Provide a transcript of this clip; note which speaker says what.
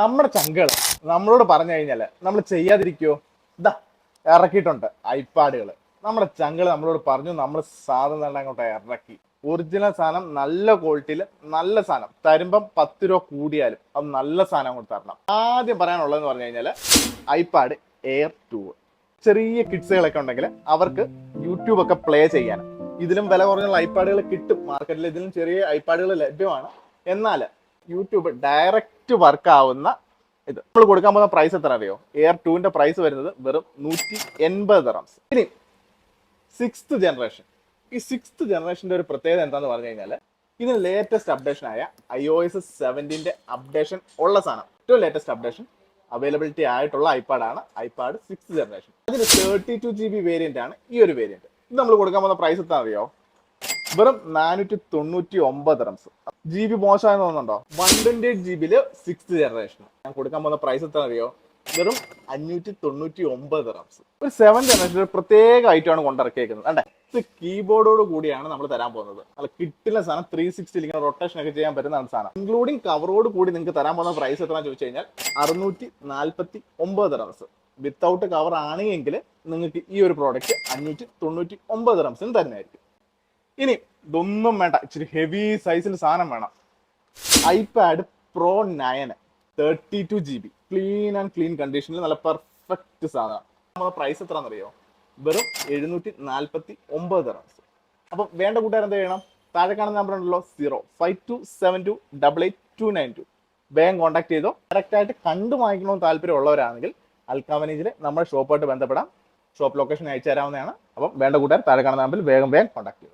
Speaker 1: നമ്മുടെ ചങ്കുകൾ നമ്മളോട് പറഞ്ഞു കഴിഞ്ഞാൽ നമ്മൾ ചെയ്യാതിരിക്കുമോ? ഇതാ ഇറക്കിയിട്ടുണ്ട് ഐപാഡുകൾ. നമ്മുടെ ചങ്കുകൾ നമ്മളോട് പറഞ്ഞു, നമ്മൾ സാധനം തന്നെ അങ്ങോട്ട് ഇറക്കി. ഒറിജിനൽ സാധനം, നല്ല ക്വാളിറ്റിയിൽ നല്ല സാധനം തരുമ്പം 10 രൂപ കൂടിയാലും അത് നല്ല സാധനം അങ്ങോട്ട് തരണം. ആദ്യം പറയാനുള്ളതെന്ന് പറഞ്ഞു കഴിഞ്ഞാൽ ഐപാഡ് എയർ 2. ചെറിയ കിഡ്സുകളൊക്കെ ഉണ്ടെങ്കിൽ അവർക്ക് യൂട്യൂബ് ഒക്കെ പ്ലേ ചെയ്യാൻ ഇതിലും വില കുറഞ്ഞുള്ള ഐപാഡുകൾ കിട്ടും മാർക്കറ്റിൽ. ഇതിലും ചെറിയ ഐപാഡുകൾ ലഭ്യമാണ്. എന്നാൽ യൂട്യൂബ് ഡയറക്റ്റ് വർക്ക് ആവുന്ന ഇത് നമ്മൾ കൊടുക്കാൻ പോകുന്ന പ്രൈസ് എത്ര അറിയോ? എയർ 2ന്റെ പ്രൈസ് വരുന്നത് വെറും 180 ദിർഹംസ്. ഇനി 6th ജനറേഷൻ. ഈ 6th ജനറേഷന്റെ ഒരു പ്രത്യേകത എന്താന്ന് പറഞ്ഞു കഴിഞ്ഞാൽ ഇതിന് ലേറ്റസ്റ്റ് അപ്ഡേഷൻ ആയ iOS 17ന്റെ അപ്ഡേഷൻ ഉള്ള സാധനം. ഏറ്റവും ലേറ്റസ്റ്റ് അപ്ഡേഷൻ അവൈലബിലിറ്റി ആയിട്ടുള്ള ഐപാഡാണ് ഐപാഡ് 6th ജനറേഷൻ. അതിന് 32 GB വേരിയന്റ് ആണ് ഈ ഒരു വേരിയന്റ്. ഇത് നമ്മൾ കൊടുക്കാൻ പോകുന്ന പ്രൈസ് എത്ര അറിയോ? വെറും 499 ദിർഹംസ്. GB മോശമായെന്ന് തോന്നുന്നുണ്ടോ? 128 GB 6th ജനറേഷൻ. ഞാൻ കൊടുക്കാൻ പോകുന്ന പ്രൈസ് എത്ര അറിയോ? വെറും 599 ദിർഹംസ്. ഒരു 7th ജനറേഷൻ ഒരു പ്രത്യേക ഐറ്റമാണ് കൊണ്ടിറക്കിയേക്കുന്നത്. അല്ലേ, ഇത് കീബോർഡോട് കൂടിയാണ് നമ്മൾ തരാൻ പോകുന്നത്. നല്ല കിട്ടുന്ന സാധനം 360 ഇങ്ങനെ റൊട്ടേഷൻ ഒക്കെ ചെയ്യാൻ പറ്റുന്ന സാധനം. ഇൻക്ലൂഡിങ് കവറോട് കൂടി നിങ്ങൾക്ക് തരാൻ പോകുന്ന പ്രൈസ് എത്രയാണെന്ന് ചോദിച്ചു കഴിഞ്ഞാൽ 649 ദിർഹംസ്. വിത്തൗട്ട് കവർ ആണെങ്കിൽ നിങ്ങൾക്ക് ഈ ഒരു പ്രോഡക്റ്റ് 599 ദിർഹംസിന് തന്നെയായിരിക്കും. ഇനി ഇതൊന്നും വേണ്ട, ഇച്ചിരി ഹെവി സൈസിൽ സാധനം വേണം. IPad pro 9 32 GB clean and clean കണ്ടീഷനിൽ നല്ല പെർഫെക്റ്റ് സാധനം. നമ്മുടെ പ്രൈസ് എത്രയാണെന്നറിയോ? വെറും 749 ദിർഹംസ്. അപ്പം വേണ്ട കൂട്ടുകാർ എന്ത് ചെയ്യണം? താഴെ കാണുന്ന നമ്പർ ഉണ്ടല്ലോ 0527288292. വേഗം കോൺടാക്ട് ചെയ്തോ. ഡയറക്റ്റ് ആയിട്ട് കണ്ടു വാങ്ങിക്കണമെന്ന് താല്പര്യമുള്ളവരാണെങ്കിൽ അൽക്കവനീജിൽ നമ്മുടെ ഷോപ്പായിട്ട് ബന്ധപ്പെടാം. ഷോപ്പ് ലൊക്കേഷൻ അയച്ചു തരാവുന്നതാണ്. അപ്പം വേണ്ട കൂട്ടുകാർ താഴെ കാണുന്ന നമ്പറിൽ വേഗം കോൺടാക്ട് ചെയ്യും.